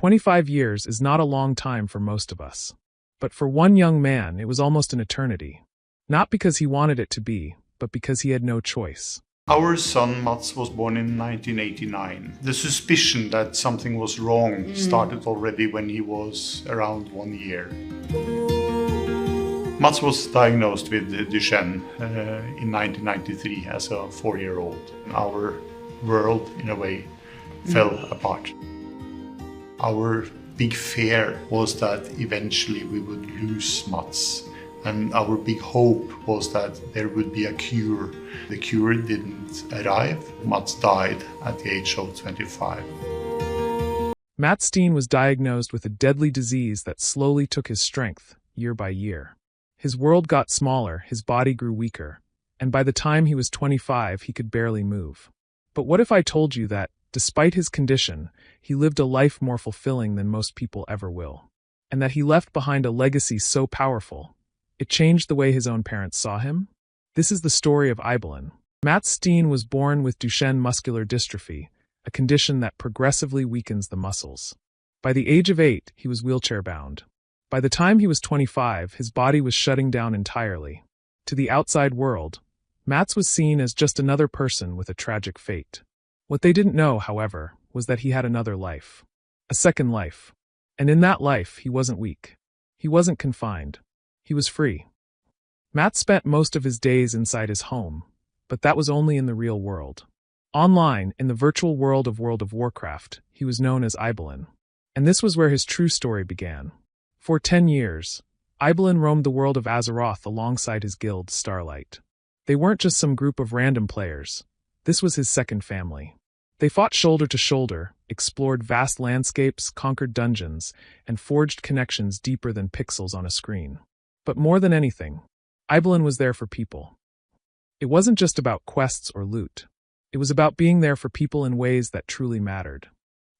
25 years is not a long time for most of us. But for one young man, it was almost an eternity. Not because he wanted it to be, but because he had no choice. Our son Mats was born in 1989. The suspicion that something was wrong started already when he was around 1 year. Mats was diagnosed with Duchenne in 1993 as a 4-year-old. Our world, in a way, fell apart. Our big fear was that eventually we would lose Mats. And our big hope was that there would be a cure. The cure didn't arrive. Mats died at the age of 25. Mats Steen was diagnosed with a deadly disease that slowly took his strength, year by year. His world got smaller, his body grew weaker, and by the time he was 25, he could barely move. But what if I told you that, despite his condition, he lived a life more fulfilling than most people ever will, and that he left behind a legacy so powerful, it changed the way his own parents saw him? This is the story of Ibelin. Mats Steen was born with Duchenne muscular dystrophy, a condition that progressively weakens the muscles. By the age of 8, he was wheelchair-bound. By the time he was 25, his body was shutting down entirely. To the outside world, Mats was seen as just another person with a tragic fate. What they didn't know, however, was that he had another life. A second life. And in that life, he wasn't weak. He wasn't confined. He was free. Mats spent most of his days inside his home, but that was only in the real world. Online, in the virtual world of World of Warcraft, he was known as Ibelin. And this was where his true story began. For 10 years, Ibelin roamed the world of Azeroth alongside his guild, Starlight. They weren't just some group of random players. This was his second family. They fought shoulder to shoulder, explored vast landscapes, conquered dungeons, and forged connections deeper than pixels on a screen. But more than anything, Ibelin was there for people. It wasn't just about quests or loot. It was about being there for people in ways that truly mattered.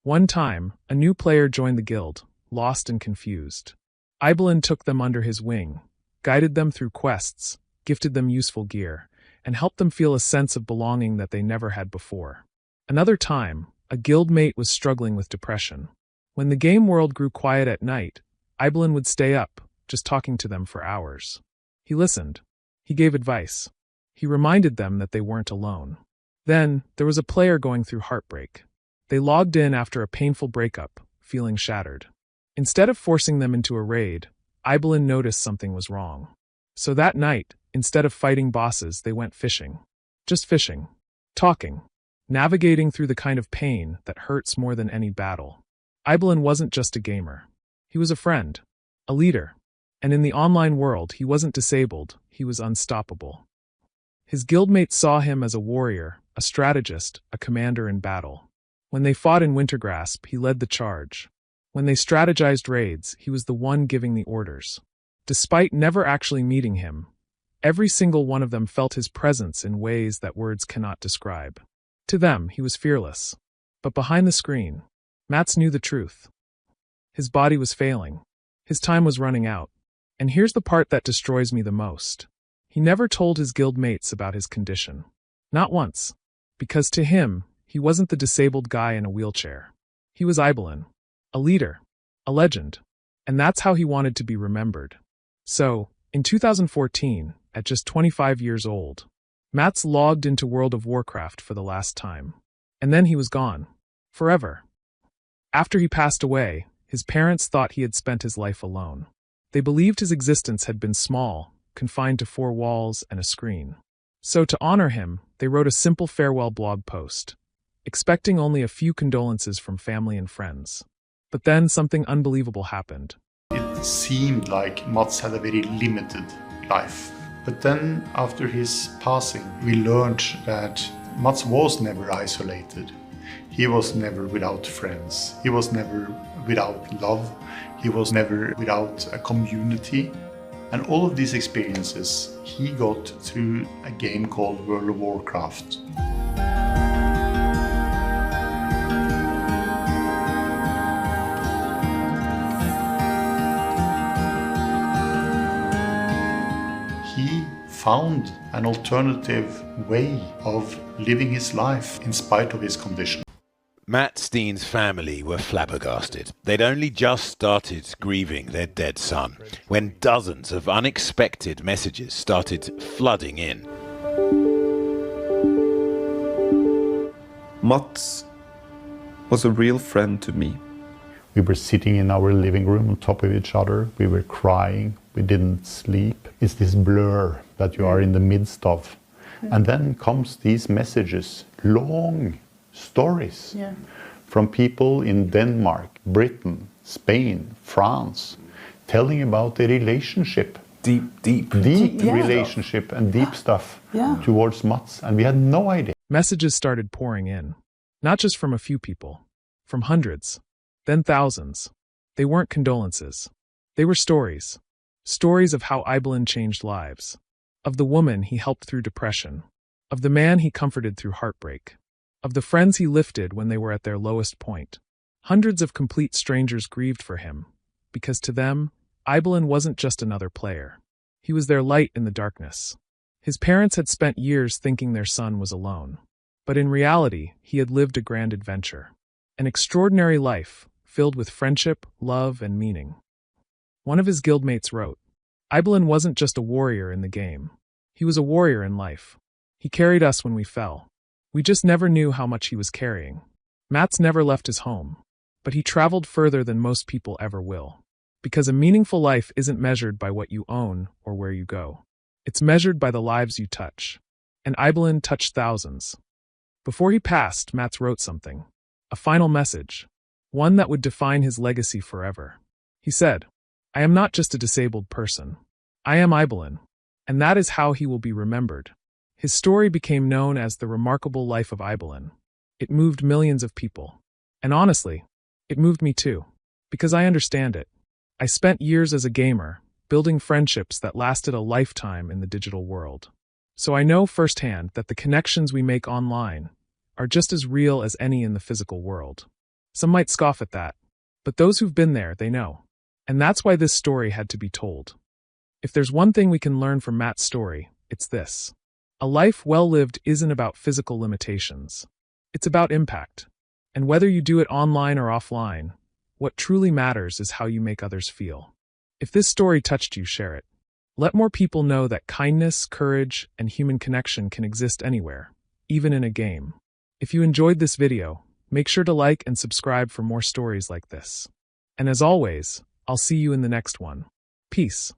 One time, a new player joined the guild, lost and confused. Ibelin took them under his wing, guided them through quests, gifted them useful gear, and helped them feel a sense of belonging that they never had before. Another time, a guildmate was struggling with depression. When the game world grew quiet at night, Ibelin would stay up, just talking to them for hours. He listened. He gave advice. He reminded them that they weren't alone. Then, there was a player going through heartbreak. They logged in after a painful breakup, feeling shattered. Instead of forcing them into a raid, Ibelin noticed something was wrong. So that night, instead of fighting bosses, they went fishing. Just fishing. Talking. Navigating through the kind of pain that hurts more than any battle. Ibelin wasn't just a gamer. He was a friend. A leader. And in the online world, he wasn't disabled, he was unstoppable. His guildmates saw him as a warrior, a strategist, a commander in battle. When they fought in Wintergrasp, he led the charge. When they strategized raids, he was the one giving the orders. Despite never actually meeting him, every single one of them felt his presence in ways that words cannot describe. To them, he was fearless. But behind the screen, Mats knew the truth. His body was failing. His time was running out. And here's the part that destroys me the most. He never told his guildmates about his condition. Not once. Because to him, he wasn't the disabled guy in a wheelchair. He was Ibelin. A leader. A legend. And that's how he wanted to be remembered. So, in 2014, at just 25 years old, Mats logged into World of Warcraft for the last time. And then he was gone. Forever. After he passed away, his parents thought he had spent his life alone. They believed his existence had been small, confined to 4 walls and a screen. So to honor him, they wrote a simple farewell blog post, expecting only a few condolences from family and friends. But then something unbelievable happened. It seemed like Mats had a very limited life. But then, after his passing, we learned that Mats was never isolated. He was never without friends. He was never without love. He was never without a community. And all of these experiences he got through a game called World of Warcraft. He found an alternative way of living his life in spite of his condition. Mats Steen's family were flabbergasted. They'd only just started grieving their dead son when dozens of unexpected messages started flooding in. Mats was a real friend to me. We were sitting in our living room on top of each other. We were crying. We didn't sleep. It's this blur that you are in the midst of. And then comes these messages, long stories from people in Denmark, Britain, Spain, France, telling about the relationship. Deep relationship and deep stuff towards Mats. And we had no idea. Messages started pouring in, not just from a few people, from hundreds, then thousands. They weren't condolences. They were stories. Stories of how Ibelin changed lives. Of the woman he helped through depression. Of the man he comforted through heartbreak. Of the friends he lifted when they were at their lowest point. Hundreds of complete strangers grieved for him, because to them, Ibelin wasn't just another player. He was their light in the darkness. His parents had spent years thinking their son was alone. But in reality, he had lived a grand adventure. An extraordinary life, filled with friendship, love, and meaning. One of his guildmates wrote, Ibelin wasn't just a warrior in the game. He was a warrior in life. He carried us when we fell. We just never knew how much he was carrying. Mats never left his home, but he traveled further than most people ever will. Because a meaningful life isn't measured by what you own or where you go. It's measured by the lives you touch. And Ibelin touched thousands. Before he passed, Mats wrote something. A final message. One that would define his legacy forever. He said, I am not just a disabled person. I am Ibelin. And that is how he will be remembered. His story became known as the remarkable life of Ibelin. It moved millions of people. And honestly, it moved me too. Because I understand it. I spent years as a gamer, building friendships that lasted a lifetime in the digital world. So I know firsthand that the connections we make online are just as real as any in the physical world. Some might scoff at that, but those who've been there, they know. And that's why this story had to be told. If there's one thing we can learn from Matt's story, it's this. A life well lived isn't about physical limitations. It's about impact. And whether you do it online or offline, what truly matters is how you make others feel. If this story touched you, share it. Let more people know that kindness, courage, and human connection can exist anywhere, even in a game. If you enjoyed this video, make sure to like and subscribe for more stories like this. And as always, I'll see you in the next one. Peace.